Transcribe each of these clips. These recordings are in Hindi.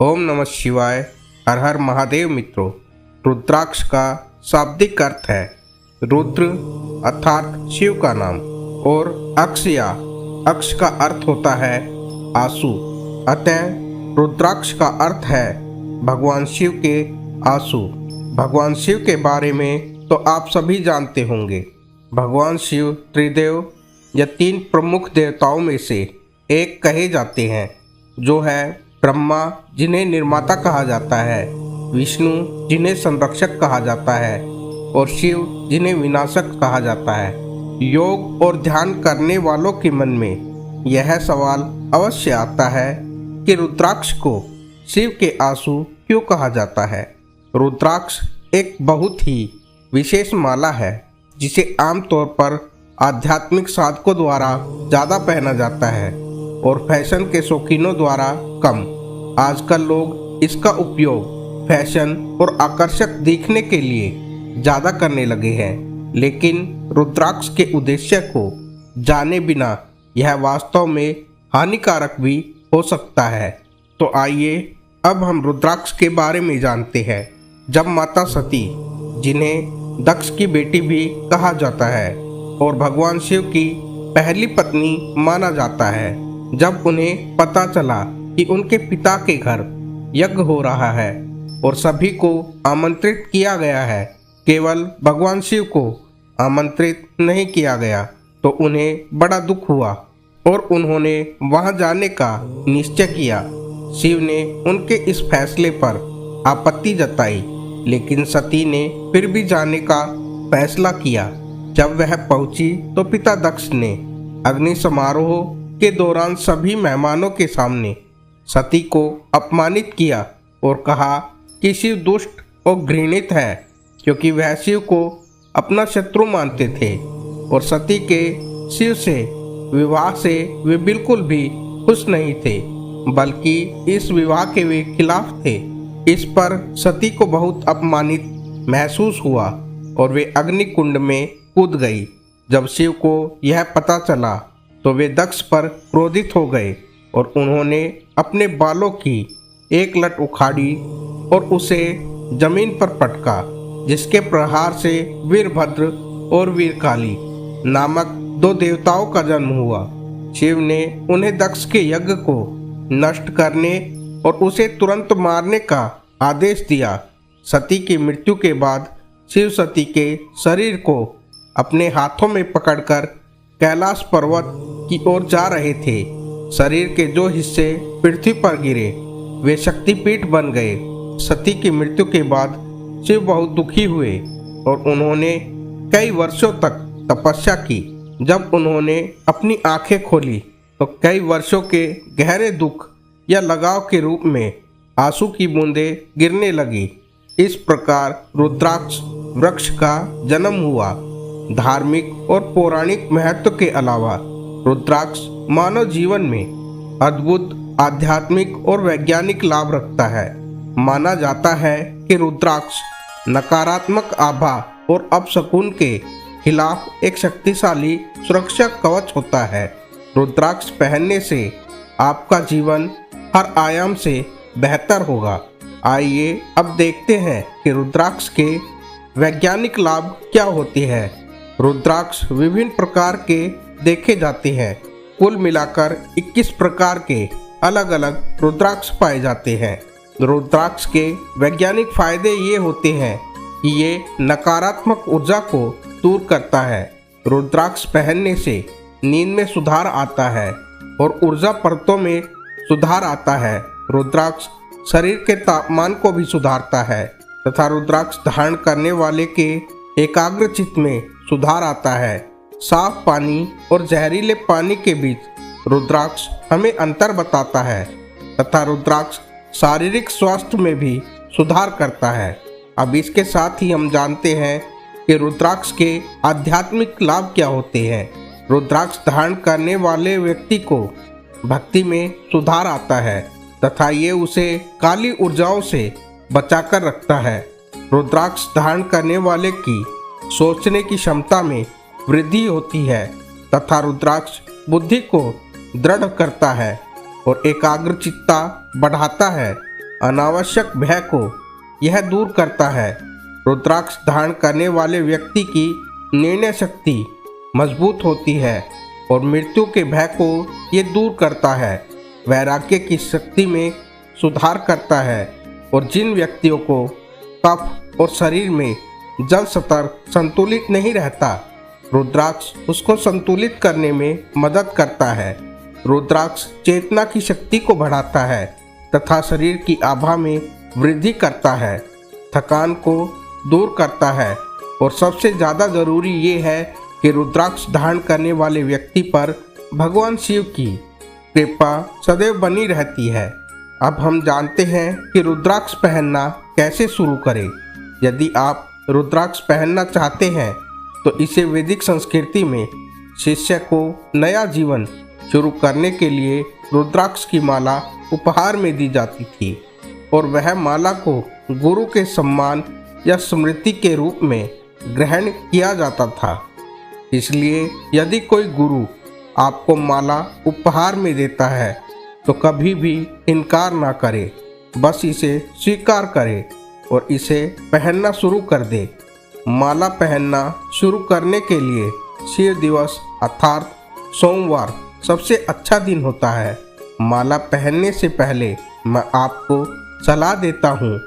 ओम नमः शिवाय। हर हर महादेव। मित्रों, रुद्राक्ष का शाब्दिक अर्थ है रुद्र अर्थात शिव का नाम, और अक्ष या अक्ष का अर्थ होता है आंसू। अतः रुद्राक्ष का अर्थ है भगवान शिव के आंसू। भगवान शिव के बारे में तो आप सभी जानते होंगे। भगवान शिव त्रिदेव या तीन प्रमुख देवताओं में से एक कहे जाते हैं, जो है ब्रह्मा जिन्हें निर्माता कहा जाता है, विष्णु जिन्हें संरक्षक कहा जाता है, और शिव जिन्हें विनाशक कहा जाता है। योग और ध्यान करने वालों के मन में यह सवाल अवश्य आता है कि रुद्राक्ष को शिव के आंसू क्यों कहा जाता है। रुद्राक्ष एक बहुत ही विशेष माला है, जिसे आमतौर पर आध्यात्मिक साधकों द्वारा ज़्यादा पहना जाता है और फैशन के शौकीनों द्वारा कम। आजकल लोग इसका उपयोग फैशन और आकर्षक दिखने के लिए ज़्यादा करने लगे हैं, लेकिन रुद्राक्ष के उद्देश्य को जाने बिना यह वास्तव में हानिकारक भी हो सकता है। तो आइए अब हम रुद्राक्ष के बारे में जानते हैं। जब माता सती, जिन्हें दक्ष की बेटी भी कहा जाता है और भगवान शिव की पहली पत्नी माना जाता है, जब उन्हें पता चला कि उनके पिता के घर यज्ञ हो रहा है और सभी को आमंत्रित किया गया है, केवल भगवान शिव को आमंत्रित नहीं किया गया, तो उन्हें बड़ा दुख हुआ और उन्होंने वहां जाने का निश्चय किया। शिव ने उनके इस फैसले पर आपत्ति जताई, लेकिन सती ने फिर भी जाने का फैसला किया। जब वह पहुंची तो पिता दक्ष ने अग्नि समारोह के दौरान सभी मेहमानों के सामने सती को अपमानित किया और कहा कि शिव दुष्ट और घृणित है, क्योंकि वह शिव को अपना शत्रु मानते थे और सती के शिव से विवाह से वे बिल्कुल भी खुश नहीं थे, बल्कि इस विवाह के वे खिलाफ थे। इस पर सती को बहुत अपमानित महसूस हुआ और वे अग्नि कुंड में कूद गई। जब शिव को यह पता चला तो वे दक्ष पर क्रोधित हो गए और उन्होंने अपने बालों की एक लट उखाड़ी और उसे जमीन पर पटका, जिसके प्रहार से वीरभद्र और वीरकाली नामक दो देवताओं का जन्म हुआ। शिव ने उन्हें दक्ष के यज्ञ को नष्ट करने और उसे तुरंत मारने का आदेश दिया। सती की मृत्यु के बाद शिव सती के शरीर को अपने हाथों में पकड़कर कैलाश पर्वत की ओर जा रहे थे। शरीर के जो हिस्से पृथ्वी पर गिरे वे शक्तिपीठ बन गए। सती की मृत्यु के बाद शिव बहुत दुखी हुए और उन्होंने कई वर्षों तक तपस्या की। जब उन्होंने अपनी आंखें खोली तो कई वर्षों के गहरे दुख या लगाव के रूप में आंसू की बूंदें गिरने लगी। इस प्रकार रुद्राक्ष वृक्ष का जन्म हुआ। धार्मिक और पौराणिक महत्व के अलावा रुद्राक्ष मानव जीवन में अद्भुत आध्यात्मिक और वैज्ञानिक लाभ रखता है। माना जाता है कि रुद्राक्ष नकारात्मक आभा और अपशकुन के खिलाफ एक शक्तिशाली सुरक्षा कवच होता है। रुद्राक्ष पहनने से आपका जीवन हर आयाम से बेहतर होगा। आइए अब देखते हैं कि रुद्राक्ष के वैज्ञानिक लाभ क्या होते हैं। रुद्राक्ष विभिन्न प्रकार के देखे जाते हैं। कुल मिलाकर 21 प्रकार के अलग अलग रुद्राक्ष पाए जाते हैं। रुद्राक्ष के वैज्ञानिक फायदे ये होते हैं कि ये नकारात्मक ऊर्जा को दूर करता है। रुद्राक्ष पहनने से नींद में सुधार आता है और ऊर्जा परतों में सुधार आता है। रुद्राक्ष शरीर के तापमान को भी सुधारता है तथा रुद्राक्ष धारण करने वाले के एकाग्र चित्त में सुधार आता है। साफ पानी और जहरीले पानी के बीच रुद्राक्ष हमें अंतर बताता है तथा रुद्राक्ष शारीरिक स्वास्थ्य में भी सुधार करता है। अब इसके साथ ही हम जानते हैं कि रुद्राक्ष के आध्यात्मिक लाभ क्या होते हैं। रुद्राक्ष धारण करने वाले व्यक्ति को भक्ति में सुधार आता है तथा ये उसे काली ऊर्जाओं से बचाकर रखता है। रुद्राक्ष धारण करने वाले की सोचने की क्षमता में वृद्धि होती है तथा रुद्राक्ष बुद्धि को दृढ़ करता है और एकाग्रचित्ता बढ़ाता है। अनावश्यक भय को यह दूर करता है। रुद्राक्ष धारण करने वाले व्यक्ति की निर्णय शक्ति मजबूत होती है और मृत्यु के भय को ये दूर करता है। वैराग्य की शक्ति में सुधार करता है और जिन व्यक्तियों को कफ और शरीर में जल स्तर संतुलित नहीं रहता, रुद्राक्ष उसको संतुलित करने में मदद करता है। रुद्राक्ष चेतना की शक्ति को बढ़ाता है तथा शरीर की आभा में वृद्धि करता है, थकान को दूर करता है और सबसे ज़्यादा ज़रूरी ये है कि रुद्राक्ष धारण करने वाले व्यक्ति पर भगवान शिव की कृपा सदैव बनी रहती है। अब हम जानते हैं कि रुद्राक्ष पहनना कैसे शुरू करें। यदि आप रुद्राक्ष पहनना चाहते हैं तो इसे वैदिक संस्कृति में शिष्य को नया जीवन शुरू करने के लिए रुद्राक्ष की माला उपहार में दी जाती थी और वह माला को गुरु के सम्मान या स्मृति के रूप में ग्रहण किया जाता था। इसलिए यदि कोई गुरु आपको माला उपहार में देता है तो कभी भी इनकार ना करें, बस इसे स्वीकार करें और इसे पहनना शुरू कर दे। माला पहनना शुरू करने के लिए शिव दिवस अर्थात सोमवार सबसे अच्छा दिन होता है। माला पहनने से पहले मैं आपको सलाह देता हूँ,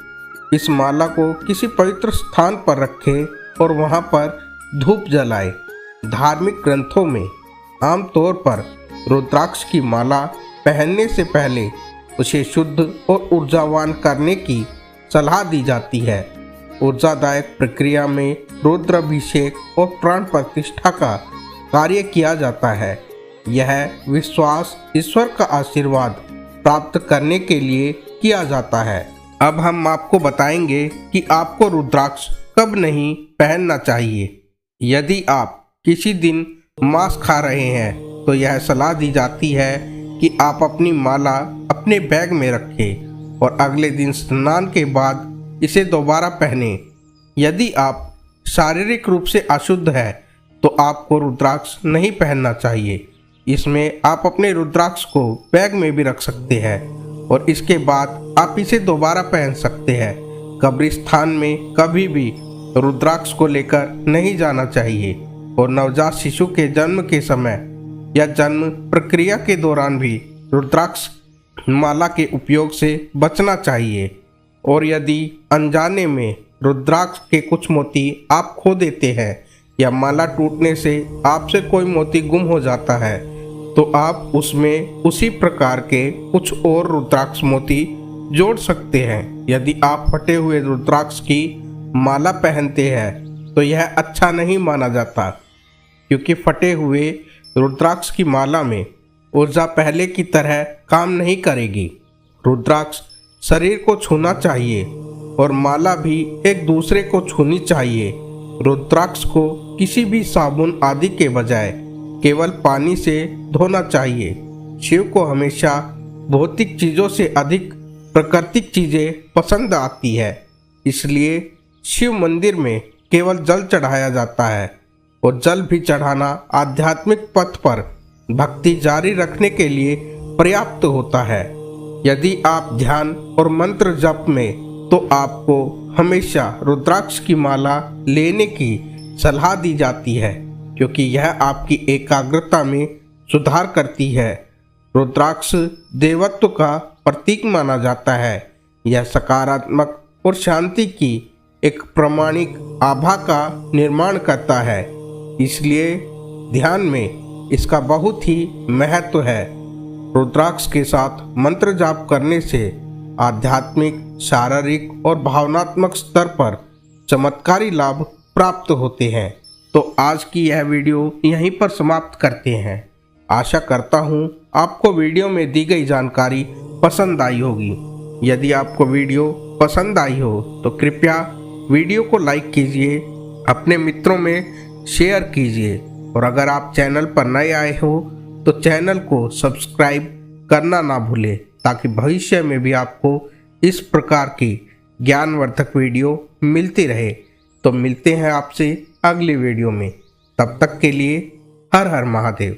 इस माला को किसी पवित्र स्थान पर रखें और वहाँ पर धूप जलाएं। धार्मिक ग्रंथों में आमतौर पर रुद्राक्ष की माला पहनने से पहले उसे शुद्ध और ऊर्जावान करने की सलाह दी जाती है। ऊर्जादायक प्रक्रिया में रुद्राभिषेक और प्राण प्रतिष्ठा का कार्य किया जाता है। यह विश्वास ईश्वर का आशीर्वाद प्राप्त करने के लिए किया जाता है। अब हम आपको बताएंगे कि आपको रुद्राक्ष कब नहीं पहनना चाहिए। यदि आप किसी दिन मांस खा रहे हैं तो यह सलाह दी जाती है कि आप अपनी माला अपने बैग में रखें और अगले दिन स्नान के बाद इसे दोबारा पहनें। यदि आप शारीरिक रूप से अशुद्ध हैं तो आपको रुद्राक्ष नहीं पहनना चाहिए। इसमें आप अपने रुद्राक्ष को बैग में भी रख सकते हैं और इसके बाद आप इसे दोबारा पहन सकते हैं। कब्रिस्तान में कभी भी रुद्राक्ष को लेकर नहीं जाना चाहिए और नवजात शिशु के जन्म के समय या जन्म प्रक्रिया के दौरान भी रुद्राक्ष माला के उपयोग से बचना चाहिए। और यदि अनजाने में रुद्राक्ष के कुछ मोती आप खो देते हैं या माला टूटने से आपसे कोई मोती गुम हो जाता है तो आप उसमें उसी प्रकार के कुछ और रुद्राक्ष मोती जोड़ सकते हैं। यदि आप फटे हुए रुद्राक्ष की माला पहनते हैं तो यह अच्छा नहीं माना जाता, क्योंकि फटे हुए रुद्राक्ष की माला में ऊर्जा पहले की तरह काम नहीं करेगी। रुद्राक्ष शरीर को छूना चाहिए और माला भी एक दूसरे को छूनी चाहिए। रुद्राक्ष को किसी भी साबुन आदि के बजाय केवल पानी से धोना चाहिए। शिव को हमेशा भौतिक चीज़ों से अधिक प्राकृतिक चीज़ें पसंद आती है, इसलिए शिव मंदिर में केवल जल चढ़ाया जाता है और जल भी चढ़ाना आध्यात्मिक पथ पर भक्ति जारी रखने के लिए पर्याप्त होता है। यदि आप ध्यान और मंत्र जप में तो आपको हमेशा रुद्राक्ष की माला लेने की सलाह दी जाती है, क्योंकि यह आपकी एकाग्रता में सुधार करती है। रुद्राक्ष देवत्व का प्रतीक माना जाता है। यह सकारात्मक और शांति की एक प्रामाणिक आभा का निर्माण करता है, इसलिए ध्यान में इसका बहुत ही महत्व है। रुद्राक्ष के साथ मंत्र जाप करने से आध्यात्मिक, शारीरिक और भावनात्मक स्तर पर चमत्कारी लाभ प्राप्त होते हैं। तो आज की यह वीडियो यहीं पर समाप्त करते हैं। आशा करता हूँ आपको वीडियो में दी गई जानकारी पसंद आई होगी। यदि आपको वीडियो पसंद आई हो तो कृपया वीडियो को लाइक कीजिए, अपने मित्रों में शेयर कीजिए और अगर आप चैनल पर नए आए हो तो चैनल को सब्सक्राइब करना ना भूलें, ताकि भविष्य में भी आपको इस प्रकार की ज्ञानवर्धक वीडियो मिलती रहे। तो मिलते हैं आपसे अगली वीडियो में, तब तक के लिए हर हर महादेव।